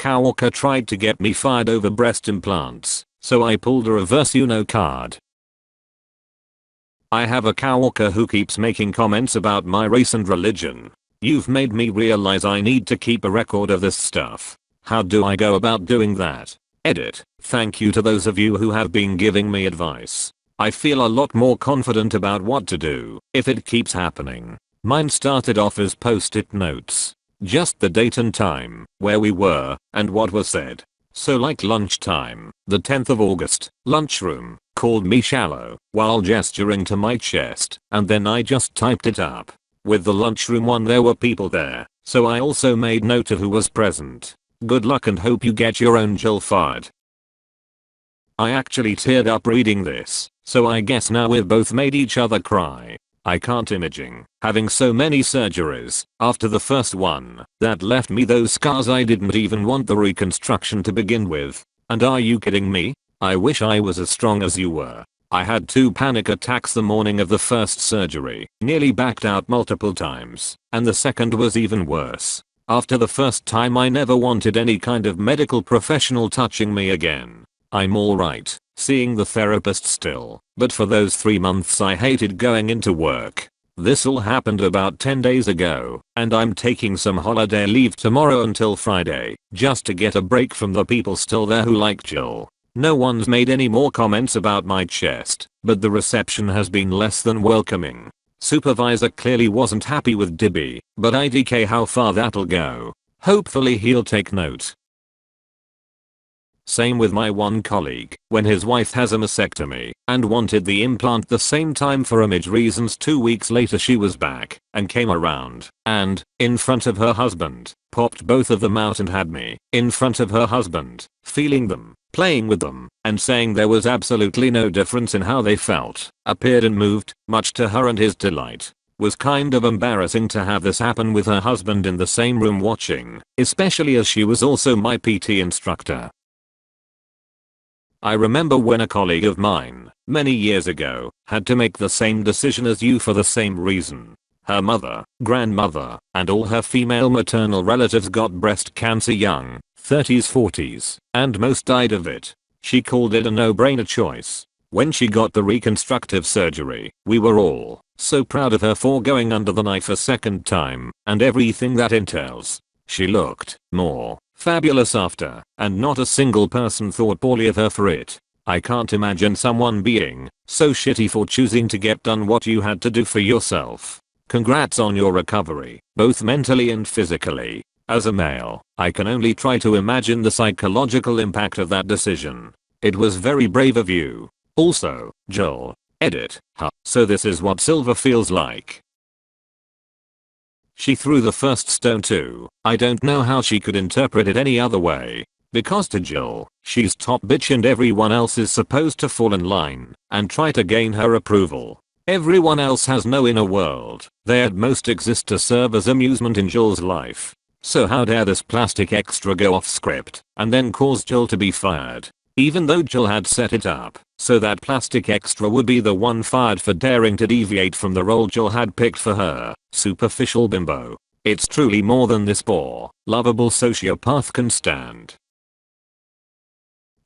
Coworker tried to get me fired over breast implants, so I pulled a reverse Uno card. I have a coworker who keeps making comments about my race and religion. You've made me realize I need to keep a record of this stuff. How do I go about doing that? Edit. Thank you to those of you who have been giving me advice. I feel a lot more confident about what to do if it keeps happening. Mine started off as post-it notes. Just the date and time, where we were, and what was said. So like lunchtime, the 10th of August, lunchroom, called me shallow, while gesturing to my chest, and then I just typed it up. With the lunchroom one there were people there, so I also made note of who was present. Good luck and hope you get your own Jill fired. I actually teared up reading this, so I guess now we've both made each other cry. I can't imagine having so many surgeries after the first one that left me those scars. I didn't even want the reconstruction to begin with. And are you kidding me? I wish I was as strong as you were. I had 2 panic attacks the morning of the first surgery, nearly backed out multiple times, and the second was even worse. After the first time I never wanted any kind of medical professional touching me again. I'm alright, seeing the therapist still, but for those 3 months I hated going into work. This all happened about 10 days ago, and I'm taking some holiday leave tomorrow until Friday, just to get a break from the people still there who like Jill. No one's made any more comments about my chest, but the reception has been less than welcoming. Supervisor clearly wasn't happy with Dibby, but IDK how far that'll go. Hopefully he'll take note. Same with my one colleague, when his wife has a mastectomy and wanted the implant the same time for image reasons. 2 weeks later she was back and came around and, in front of her husband, popped both of them out and had me in front of her husband, feeling them, playing with them, and saying there was absolutely no difference in how they felt, appeared and moved, much to her and his delight. Was kind of embarrassing to have this happen with her husband in the same room watching, especially as she was also my PT instructor. I remember when a colleague of mine, many years ago, had to make the same decision as you for the same reason. Her mother, grandmother, and all her female maternal relatives got breast cancer young, 30s 40s, and most died of it. She called it a no-brainer choice. When she got the reconstructive surgery, we were all so proud of her for going under the knife a second time, and everything that entails. She looked more fabulous after, and not a single person thought poorly of her for it. I can't imagine someone being so shitty for choosing to get done what you had to do for yourself. Congrats on your recovery, both mentally and physically. As a male, I can only try to imagine the psychological impact of that decision. It was very brave of you. Also, Jill. Edit. Huh. So this is what silver feels like. She threw the first stone too. I don't know how she could interpret it any other way. Because to Jill, she's top bitch and everyone else is supposed to fall in line and try to gain her approval. Everyone else has no inner world. They at most exist to serve as amusement in Jill's life. So how dare this plastic extra go off script and then cause Jill to be fired? Even though Jill had set it up so that plastic extra would be the one fired for daring to deviate from the role Jill had picked for her, superficial bimbo. It's truly more than this poor, lovable sociopath can stand.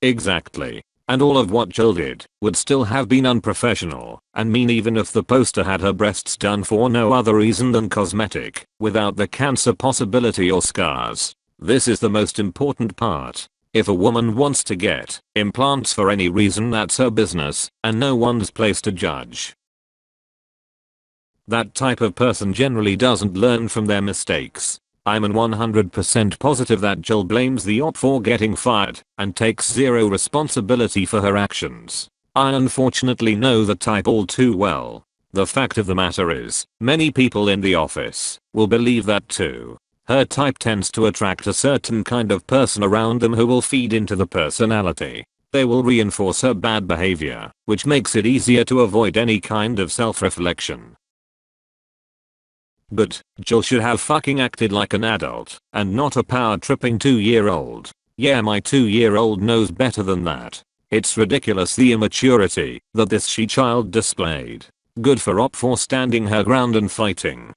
Exactly. And all of what Jill did would still have been unprofessional and mean even if the poster had her breasts done for no other reason than cosmetic, without the cancer possibility or scars. This is the most important part. If a woman wants to get implants for any reason, that's her business, and no one's place to judge. That type of person generally doesn't learn from their mistakes. I'm 100% positive that Jill blames the op for getting fired and takes zero responsibility for her actions. I unfortunately know the type all too well. The fact of the matter is, many people in the office will believe that too. Her type tends to attract a certain kind of person around them who will feed into the personality. They will reinforce her bad behavior, which makes it easier to avoid any kind of self-reflection. But Jill should have fucking acted like an adult and not a power-tripping 2-year-old. Yeah, my 2-year-old knows better than that. It's ridiculous the immaturity that this she-child displayed. Good for op for standing her ground and fighting.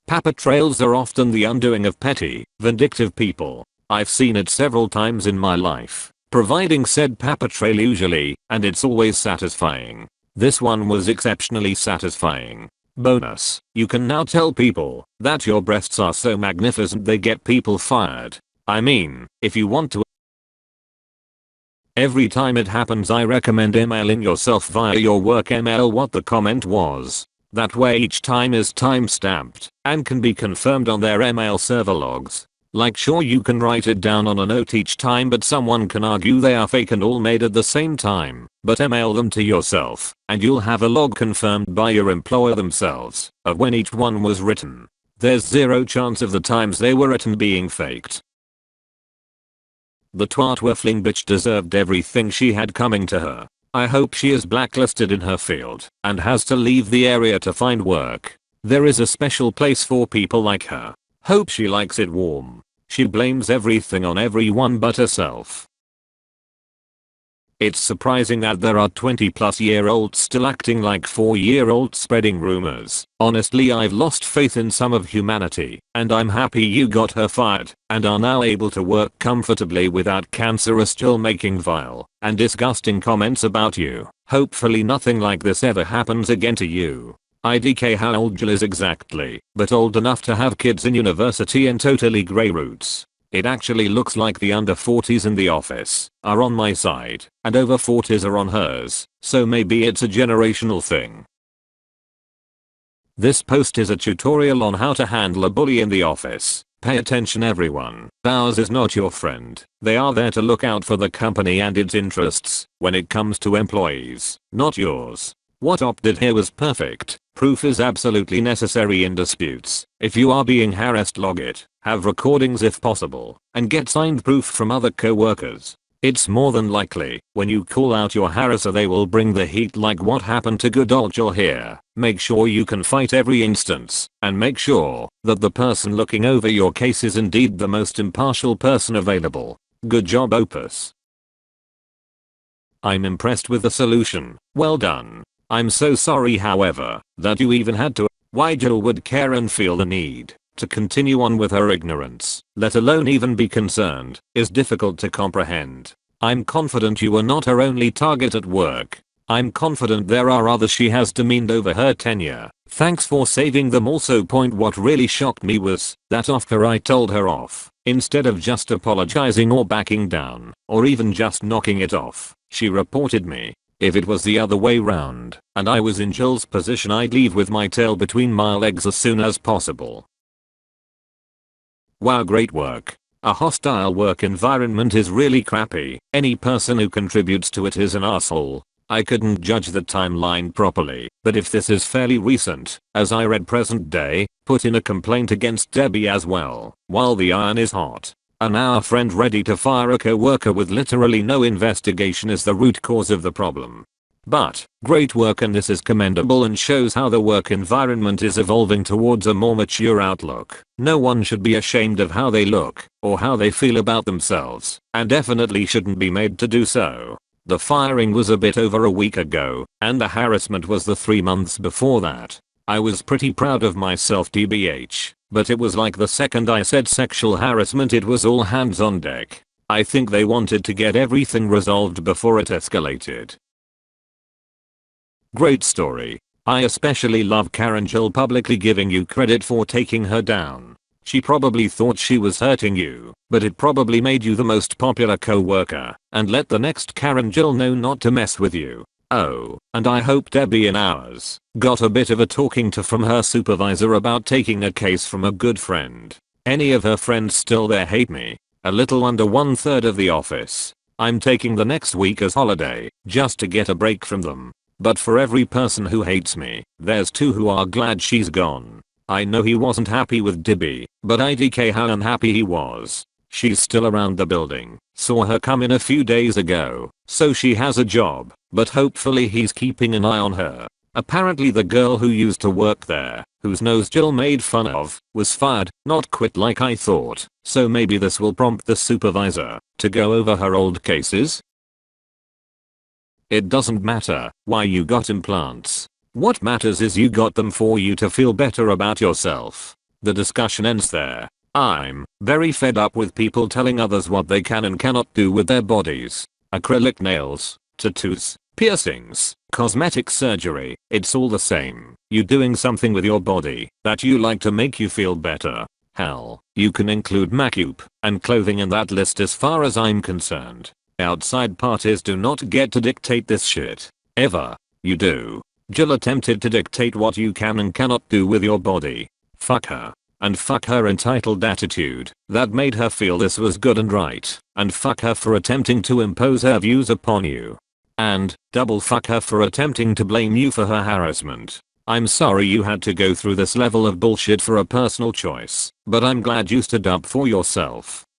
Paper trails are often the undoing of petty, vindictive people. I've seen it several times in my life, providing said paper trail usually, and it's always satisfying. This one was exceptionally satisfying. Bonus, you can now tell people that your breasts are so magnificent they get people fired. I mean, if you want to. Every time it happens I recommend emailing yourself via your work email what the comment was. That way each time is time-stamped and can be confirmed on their email server logs. Like sure you can write it down on a note each time but someone can argue they are fake and all made at the same time. But email them to yourself and you'll have a log confirmed by your employer themselves of when each one was written. There's zero chance of the times they were written being faked. The twat waffling bitch deserved everything she had coming to her. I hope she is blacklisted in her field and has to leave the area to find work. There is a special place for people like her. Hope she likes it warm. She blames everything on everyone but herself. It's surprising that there are 20-plus-year-olds still acting like 4-year-olds spreading rumors. Honestly, I've lost faith in some of humanity, and I'm happy you got her fired and are now able to work comfortably without cancerous Jill making vile and disgusting comments about you. Hopefully nothing like this ever happens again to you. IDK how old Jill is exactly, but old enough to have kids in university and totally grey roots. It actually looks like the under 40s in the office are on my side and over 40s are on hers, so maybe it's a generational thing. This post is a tutorial on how to handle a bully in the office. Pay attention everyone, ours is not your friend. They are there to look out for the company and its interests when it comes to employees, not yours. What Op did here was perfect. Proof is absolutely necessary in disputes. If you are being harassed, log it, have recordings if possible, and get signed proof from other co-workers. It's more than likely, when you call out your harasser they will bring the heat like what happened to good old Jill here. Make sure you can fight every instance, and make sure that the person looking over your case is indeed the most impartial person available. Good job Opus. I'm impressed with the solution, well done. I'm so sorry however, that you even had to. Why Jill would care and feel the need to continue on with her ignorance, let alone even be concerned, is difficult to comprehend. I'm confident you were not her only target at work. I'm confident there are others she has demeaned over her tenure. Thanks for saving them. Also what really shocked me was that after I told her off, instead of just apologizing or backing down, or even just knocking it off, she reported me. If it was the other way round, and I was in Jill's position, I'd leave with my tail between my legs as soon as possible. Wow, great work. A hostile work environment is really crappy. Any person who contributes to it is an asshole. I couldn't judge the timeline properly, but if this is fairly recent, as I read present day, put in a complaint against Debbie as well, while the iron is hot. And our friend ready to fire a co-worker with literally no investigation is the root cause of the problem. But, great work, and this is commendable and shows how the work environment is evolving towards a more mature outlook. No one should be ashamed of how they look, or how they feel about themselves, and definitely shouldn't be made to do so. The firing was a bit over a week ago, and the harassment was the 3 months before that. I was pretty proud of myself tbh, but it was like the second I said sexual harassment it was all hands on deck. I think they wanted to get everything resolved before it escalated. Great story. I especially love Karen Jill publicly giving you credit for taking her down. She probably thought she was hurting you, but it probably made you the most popular co-worker, and let the next Karen Jill know not to mess with you. Oh, and I hope Debbie in ours got a bit of a talking to from her supervisor about taking a case from a good friend. Any of her friends still there hate me. A little under 1/3 of the office. I'm taking the next week as holiday, just to get a break from them. But for every person who hates me, there's 2 who are glad she's gone. I know he wasn't happy with Debbie, but IDK how unhappy he was. She's still around the building. Saw her come in a few days ago, so she has a job, but hopefully he's keeping an eye on her. Apparently the girl who used to work there, whose nose Jill made fun of, was fired, not quit like I thought, so maybe this will prompt the supervisor to go over her old cases? It doesn't matter why you got implants. What matters is you got them for you to feel better about yourself. The discussion ends there. I'm very fed up with people telling others what they can and cannot do with their bodies. Acrylic nails, tattoos, piercings, cosmetic surgery, it's all the same. You doing something with your body that you like to make you feel better. Hell, you can include makeup and clothing in that list as far as I'm concerned. Outside parties do not get to dictate this shit. Ever. You do. Jill attempted to dictate what you can and cannot do with your body. Fuck her. And fuck her entitled attitude that made her feel this was good and right. And fuck her for attempting to impose her views upon you. And double fuck her for attempting to blame you for her harassment. I'm sorry you had to go through this level of bullshit for a personal choice, but I'm glad you stood up for yourself.